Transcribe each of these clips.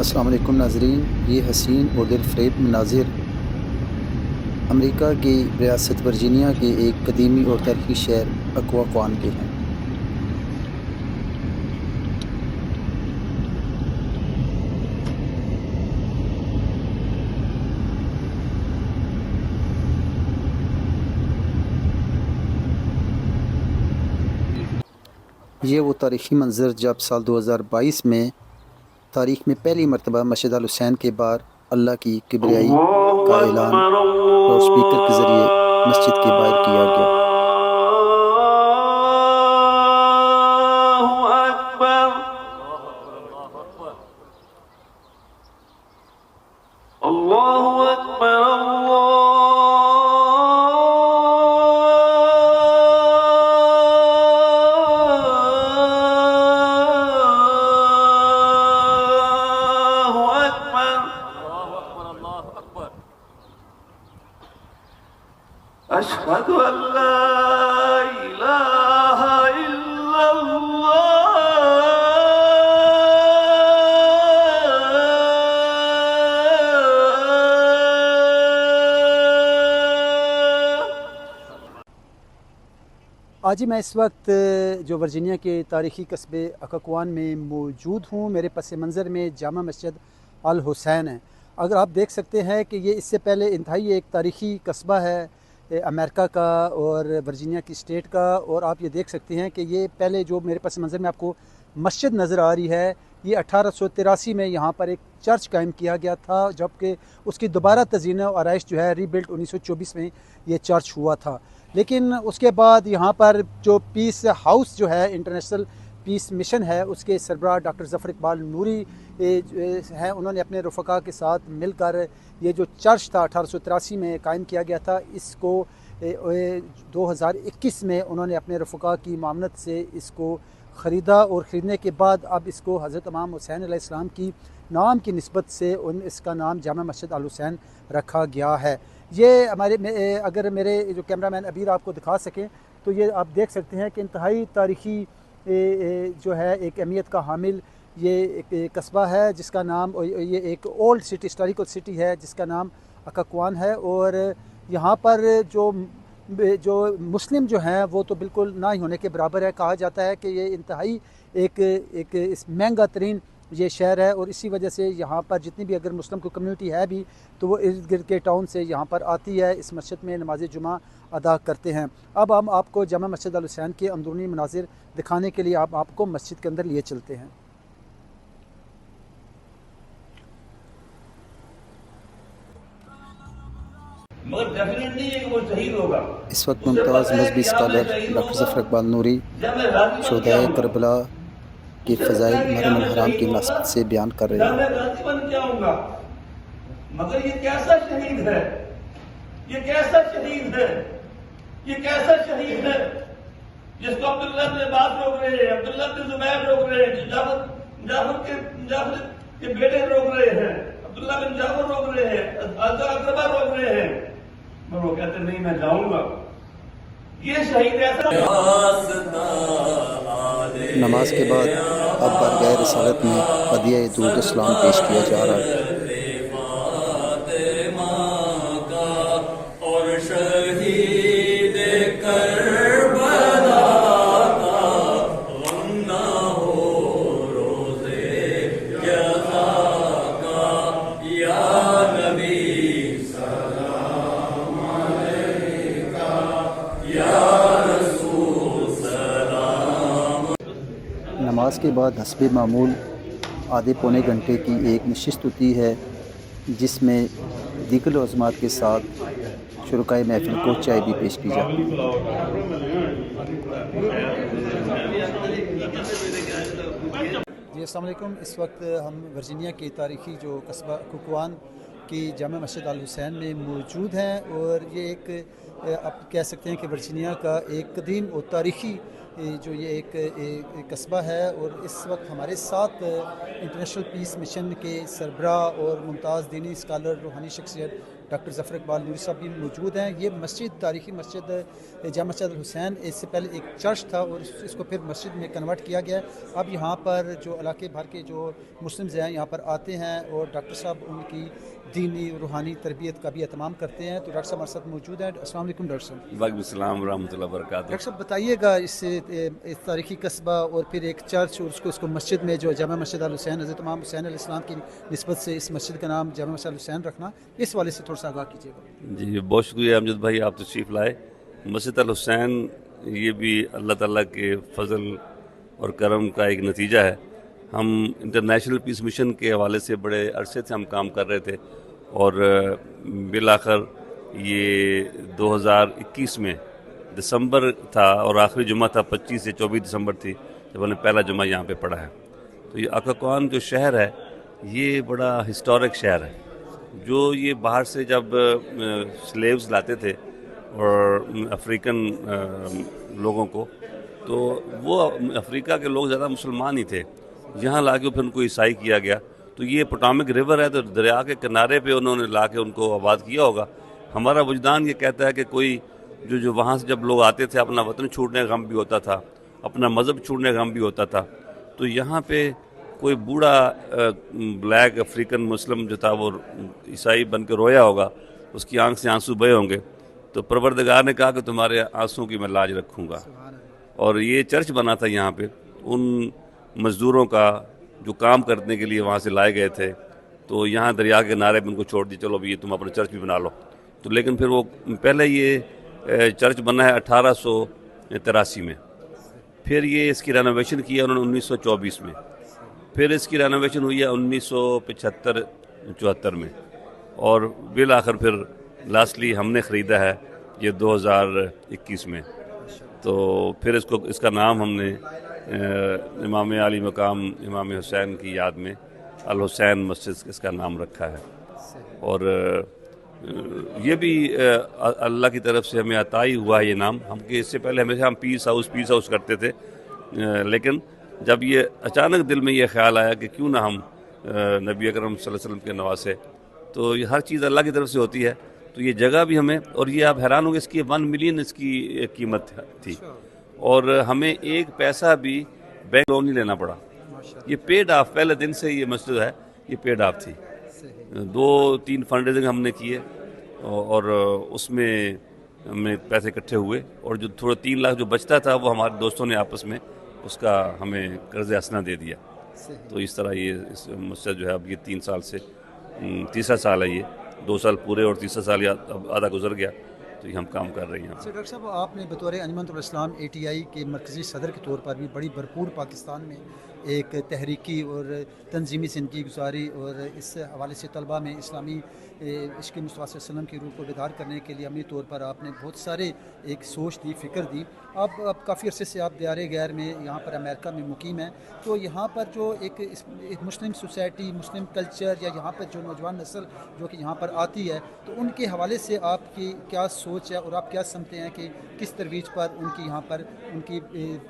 السلام علیکم ناظرین، یہ حسین اور دل فریب مناظر امریکہ کی ریاست ورجینیا کے ایک قدیمی اور تاریخی شہر اکواقوان کے ہیں۔ یہ وہ تاریخی منظر جب سال 2022 میں تاریخ میں پہلی مرتبہ مسجد الحسین کے باہر اللہ کی کبریائی کا اعلان لاؤڈ اسپیکر کے ذریعے مسجد کے باہر کیا گیا۔ اللہ اکبر اشہد ان لا الہ الا آج میں اس وقت جو ورجینیا کے تاریخی قصبے اکواقوان میں موجود ہوں۔ میرے پس منظر میں جامع مسجد الحسین ہے۔ اگر آپ دیکھ سکتے ہیں کہ یہ اس سے پہلے انتہائی ایک تاریخی قصبہ ہے امریکہ کا اور ورجینیا کی اسٹیٹ کا، اور آپ یہ دیکھ سکتے ہیں کہ یہ پہلے جو میرے پس منظر میں آپ کو مسجد نظر آ رہی ہے، یہ 1883 میں یہاں پر ایک چرچ قائم کیا گیا تھا، جبکہ اس کی دوبارہ تزئین و آرائش جو ہے ری بلٹ 1924 میں یہ چرچ ہوا تھا۔ لیکن اس کے بعد یہاں پر جو پیس ہاؤس جو ہے انٹرنیشنل پیس مشن ہے، اس کے سربراہ ڈاکٹر ظفر اقبال نوری ہیں، انہوں نے اپنے رفقا کے ساتھ مل کر یہ جو چرچ تھا 1883 میں قائم کیا گیا تھا، اس کو 2021 میں انہوں نے اپنے رفقا کی معاونت سے اس کو خریدا، اور خریدنے کے بعد اب اس کو حضرت امام حسین علیہ السلام کی نام کی نسبت سے اس کا نام جامع مسجد الحسین رکھا گیا ہے۔ یہ اگر میرے جو کیمرہ مین ابیر آپ کو دکھا سکیں تو یہ آپ دیکھ سکتے ہیں کہ انتہائی تاریخی جو ہے ایک اہمیت کا حامل یہ ایک قصبہ ہے، جس کا نام یہ ایک اولڈ سٹی ہسٹوریکل سٹی ہے جس کا نام اکواقوان ہے، اور یہاں پر جو مسلم جو ہیں وہ تو بالکل نہ ہی ہونے کے برابر ہے۔ کہا جاتا ہے کہ یہ انتہائی ایک مہنگا ترین یہ شہر ہے، اور اسی وجہ سے یہاں پر جتنی بھی اگر مسلم کو کمیونٹی ہے بھی تو وہ ارد گرد کے ٹاؤن سے یہاں پر آتی ہے، اس مسجد میں نماز جمعہ ادا کرتے ہیں۔ اب ہم آپ کو جامع مسجد الحسین کے اندرونی مناظر دکھانے کے لیے آپ کو مسجد کے اندر لیے چلتے ہیں۔ مگر ڈیفینیٹ نہیں ہے کہ وہ شہید ہوگا۔ اس وقت ممتاز مذہبی اسکالر ڈاکٹر ظفر اقبال نوری شہدائے کربلا کے فضائل محرم الحرام کی مناسبت سے بیان کر رہے ہیں۔ میں غازی بن کیا ہوں گا، مگر یہ کیسا شہید ہے، یہ کیسا شہید ہے، یہ کیسا شہید ہے جس کو عبداللہ بن عباس روک رہے ہیں، عبداللہ بن زبیر روک رہے ہیں، جعفر کے بیٹے روک رہے ہیں، عبداللہ بن جعفر روک رہے ہیں، اقربا روک رہے ہیں، مگر وہ کہتے نہیں میں جاؤں گا۔ یہ شہید ایسا نماز کے بعد اب بارگاہ رسالت میں ہدیہ درود اسلام پیش کیا جا رہا ہے۔ نماز کے بعد حسب معمول آدھے پونے گھنٹے کی ایک نشست ہوتی ہے، جس میں دیگر لوازمات کے ساتھ شرکائے محفل کو چائے بھی پیش کی جاتی ہے۔ جی السلام علیکم، اس وقت ہم ورجینیا کی تاریخی جو قصبہ اکواقوان کی جامع مسجد الحسین میں موجود ہیں، اور یہ ایک آپ کہہ سکتے ہیں کہ ورجینیا کا ایک قدیم اور تاریخی جو یہ ایک قصبہ ہے، اور اس وقت ہمارے ساتھ انٹرنیشنل پیس مشن کے سربراہ اور ممتاز دینی اسکالر روحانی شخصیت ڈاکٹر ظفر اقبال نوری صاحب بھی موجود ہیں. یہ مسجد تاریخی مسجد جامع مسجد الحسین اس سے پہلے ایک چرچ تھا اور اس کو پھر مسجد میں کنورٹ کیا گیا. اب یہاں پر جو علاقے بھر کے جو مسلمز ہیں یہاں پر آتے ہیں اور ڈاکٹر صاحب ان کی دینی روحانی تربیت کا بھی اہتمام کرتے ہیں. تو ڈاکٹر صاحب ہمارے ساتھ موجود ہیں. السلام علیکم ڈاکٹر صاحب. وعلیکم السلام ورحمۃ اللہ وبرکاتہ. ڈاکٹر صاحب بتائیے گا اس تاریخی قصبہ اور پھر ایک چرچ اور اس کو مسجد میں جو جامع مسجد الحسین حضرت امام حسین علیہ السلام کی نسبت سے اس مسجد کا نام جامع مسجد الحسین رکھنا, اس والے سے تھوڑا سا آگاہ کیجیے گا. جی بہت شکریہ امجد بھائی, آپ تشریف لائے. مسجد الحسین یہ بھی اللہ تعالیٰ کے فضل اور کرم کا ایک نتیجہ ہے. ہم انٹرنیشنل پیس مشن کے حوالے سے بڑے عرصے سے ہم کام کر رہے تھے اور بالآخر یہ 2021 میں دسمبر تھا اور آخری جمعہ تھا 25 سے 24 دسمبر تھی جب ہم نے پہلا جمعہ یہاں پہ پڑھا ہے. تو یہ اکاقوان جو شہر ہے یہ بڑا ہسٹورک شہر ہے. جو یہ باہر سے جب سلیوز لاتے تھے اور افریقن لوگوں کو, تو وہ افریقہ کے لوگ زیادہ مسلمان ہی تھے. یہاں لا کے پھر ان کو عیسائی کیا گیا. تو یہ پوٹامک ریور ہے تو دریا کے کنارے پہ انہوں نے لا کے ان کو آباد کیا ہوگا. ہمارا وجدان یہ کہتا ہے کہ کوئی جو وہاں سے جب لوگ آتے تھے اپنا وطن چھوڑنے کا غم بھی ہوتا تھا, اپنا مذہب چھوڑنے کا غم بھی ہوتا تھا. تو یہاں پہ کوئی بوڑھا بلیک افریقن مسلم جو تھا وہ عیسائی بن کے رویا ہوگا, اس کی آنکھ سے آنسو بہے ہوں گے. تو پروردگار نے کہا کہ تمہارے آنسوں کی میں لاج رکھوں گا. اور یہ چرچ بنا تھا یہاں پہ ان مزدوروں کا جو کام کرنے کے لیے وہاں سے لائے گئے تھے. تو یہاں دریا کے کنارے پہ ان کو چھوڑ دی, چلو بھی تم اپنا چرچ بھی بنا لو. تو لیکن پھر وہ پہلے یہ چرچ بنا ہے 1883 میں, پھر یہ اس کی رینوویشن کی ہے انہوں نے 1924 میں, پھر اس کی رینوویشن ہوئی ہے 1975-74 میں, اور بالآخر پھر لاسٹلی ہم نے خریدا ہے یہ 2021 میں. تو پھر اس کا نام ہم نے امام علی مقام امام حسین کی یاد میں الحسین مسجد اس کا نام رکھا ہے. اور یہ بھی اللہ کی طرف سے ہمیں عطا ہی ہوا ہے یہ نام. ہم کہ اس سے پہلے ہمیشہ ہم پیس ہاؤس کرتے تھے, لیکن جب یہ اچانک دل میں یہ خیال آیا کہ کیوں نہ ہم نبی اکرم صلی اللہ علیہ وسلم کے نواسے, تو یہ ہر چیز اللہ کی طرف سے ہوتی ہے. تو یہ جگہ بھی ہمیں, اور یہ آپ حیران ہوں گے اس کی 1 ملین اس کی قیمت تھی, اور ہمیں 1 پیسہ بھی بینک لون نہیں لینا پڑا. یہ پیڈ آف, پہلے دن سے یہ مسجد ہے یہ پیڈ آف تھی. 2-3 فنڈ ریزنگ ہم نے کیے اور اس میں ہمیں پیسے اکٹھے ہوئے, اور جو تھوڑا 3 لاکھ جو بچتا تھا وہ ہمارے دوستوں نے آپس میں اس کا ہمیں قرض حسنہ دے دیا. تو اس طرح یہ اس مسجد جو ہے اب یہ 3 سال سے تیسرا سال ہے, یہ 2 سال پورے اور تیسرا سال اب آدھا گزر گیا, تو یہ ہم کام کر رہے ہیں. ڈاکٹر صاحب آپ نے بطور انجمن الاسلام ATI کے مرکزی صدر کے طور پر بھی بڑی بھرپور پاکستان میں ایک تحریکی اور تنظیمی زندگی گزاری, اور اس حوالے سے طلباء میں اسلامی عشق مصطفیٰ صلی اللہ علیہ وسلم کی روح کو بیدار کرنے کے لیے عملی طور پر آپ نے بہت سارے ایک سوچ دی, فکر دی. اب کافی عرصے سے آپ دیار غیر میں یہاں پر امریکہ میں مقیم ہیں. تو یہاں پر جو ایک مسلم سوسائٹی, مسلم کلچر, یا یہاں پر جو نوجوان نسل جو کہ یہاں پر آتی ہے, تو ان کے حوالے سے آپ کی کیا سوچ ہے اور آپ کیا سمجھتے ہیں کہ کس ترویج پر ان کی یہاں پر ان کی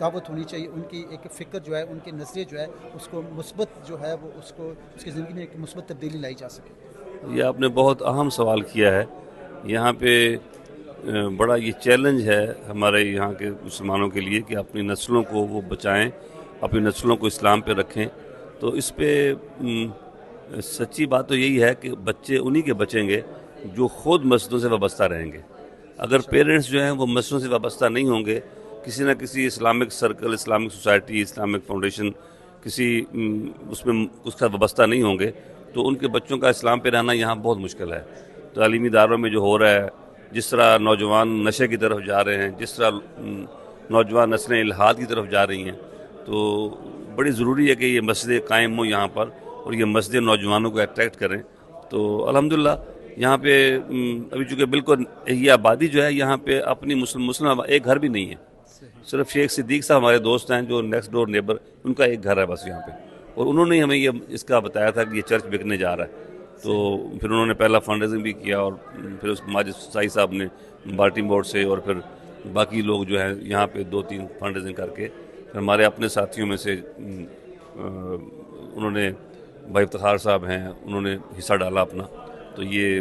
دعوت ہونی چاہیے, ان کی ایک فکر جو ہے, ان کے نظریے جو ہے اس کو مثبت جو ہے وہ اس کی زندگی میں ایک مثبت تبدیلی لائی جا سکے؟ یہ آپ نے بہت اہم سوال کیا ہے. یہاں پہ بڑا یہ چیلنج ہے ہمارے یہاں کے مسلمانوں کے لیے کہ اپنی نسلوں کو وہ بچائیں, اپنی نسلوں کو اسلام پہ رکھیں. تو اس پہ سچی بات تو یہی ہے کہ بچے انہی کے بچیں گے جو خود مسجدوں سے وابستہ رہیں گے. اگر پیرنٹس جو ہیں وہ مسجدوں سے وابستہ نہیں ہوں گے, کسی نہ کسی Islamic circle, Islamic society, Islamic foundation کسی اس میں اس کا وابستہ نہیں ہوں گے, تو ان کے بچوں کا اسلام پہ رہنا یہاں بہت مشکل ہے. تعلیمی اداروں میں جو ہو رہا ہے, جس طرح نوجوان نشے کی طرف جا رہے ہیں, جس طرح نوجوان نسلیں الحاد کی طرف جا رہی ہیں, تو بڑی ضروری ہے کہ یہ مسجدیں قائم ہوں یہاں پر, اور یہ مسجدیں نوجوانوں کو اٹریکٹ کریں. تو الحمدللہ یہاں پہ ابھی چونکہ بالکل یہ آبادی جو ہے یہاں پہ اپنی مسلم ایک گھر بھی نہیں ہے. صرف شیخ صدیق صاحب ہمارے دوست ہیں جو نیکسٹ ڈور نیبر, ان کا ایک گھر ہے بس یہاں پہ, اور انہوں نے ہمیں یہ اس کا بتایا تھا کہ یہ چرچ بکنے جا رہا ہے. تو پھر انہوں نے پہلا فنڈ ریزنگ بھی کیا, اور پھر اس ماجد سائی صاحب نے بالٹی بورڈ سے, اور پھر باقی لوگ جو ہیں یہاں پہ 2-3 فنڈ ریزنگ کر کے ہمارے اپنے ساتھیوں میں سے انہوں نے بھائی افتخار صاحب ہیں, انہوں نے حصہ ڈالا اپنا. تو یہ